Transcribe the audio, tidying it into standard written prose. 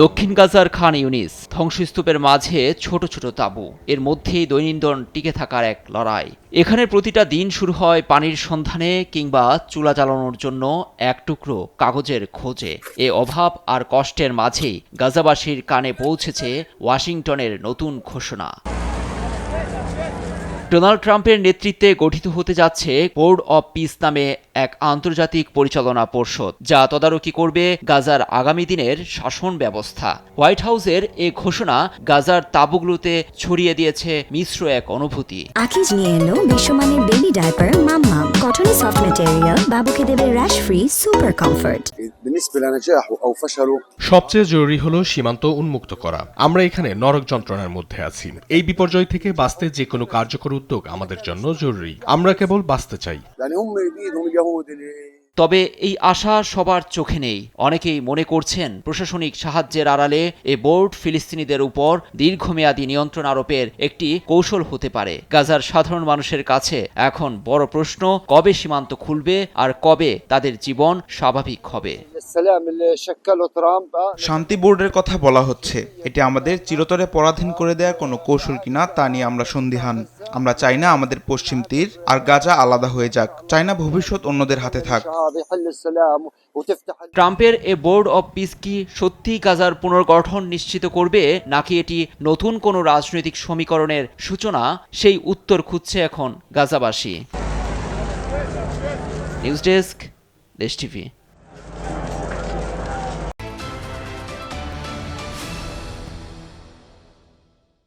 দক্ষিণ গাজার খান ইউনিস ধ্বংসস্তূপের মাঝে ছোট ছোট তাঁবু, এর মধ্যেই দৈনন্দিন টিকে থাকার এক লড়াই। এখানে প্রতিটা দিন শুরু হয় পানির সন্ধানে কিংবা চুলা জ্বালানোর জন্য এক টুকরো কাগজের খোঁজে। এ অভাব আর কষ্টের মাঝেই গাজাবাসীর কানে পৌঁছেছে ওয়াশিংটনের নতুন ঘোষণা। ডোনাল্ড ট্রাম্পের নেতৃত্বে গঠিত হতে যাচ্ছে বোর্ড অব পিস নামে এক আন্তর্জাতিক পরিচালনা পর্ষদ, যা তদারকি করবে গাজার আগামী দিনের শাসন ব্যবস্থা। হোয়াইট হাউসের এ ঘোষণা গাজার তাঁবুগুলোতে ছড়িয়ে দিয়েছে মিশ্র এক অনুভূতি। আকিজ নিয়ে এলো বিশ্বমানের বেবি ডায়াপার মাম্মাম, কটনে সফট ম্যাটেরিয়াল, বাবুকে দেবে র্যাশ ফ্রি সুপার কমফোর্ট। সবচেয়ে জরুরি হলো সীমান্ত উন্মুক্ত করা। আমরা এখানে নরক যন্ত্রণার মধ্যে আছি। এই বিপর্যয় থেকে বাঁচতে যে কোনো কার্যকর উদ্যোগ আমাদের জন্য জরুরি। আমরা কেবল বাঁচতে চাই। তবে এই আশা সবার চোখে নেই। অনেকেই মনে করছেন প্রশাসনিক সাহায্যের আড়ালে এ বোর্ড ফিলিস্তিনিদের উপর দীর্ঘমেয়াদী নিয়ন্ত্রণ আরোপের একটি কৌশল হতে পারে। গাজার সাধারণ মানুষের কাছে এখন বড় প্রশ্ন, কবে সীমান্ত খুলবে আর কবে তাদের জীবন স্বাভাবিক হবে। শান্তি বোর্ডের কথা বলা হচ্ছে। এটি আমাদের চিরতরে পরাধীন করে দেওয়ার কোনো কৌশল কিনা তা নিয়ে আমরা সন্দিহান। আমরা চাই না আমাদের পশ্চিম তীর আর গাজা আলাদা হয়ে যাক। চাই না ভবিষ্যৎ অন্যদের হাতে থাক। ট্রাম্পের এ বোর্ড অব পিস কি সত্যিই গাজার পুনর্গঠন নিশ্চিত করবে, নাকি এটি নতুন কোনো রাজনৈতিক সমীকরণের সূচনা? সেই উত্তর খুঁজছে এখন গাজাবাসী। নিউজ ডেস্ক, দেশ টিভি।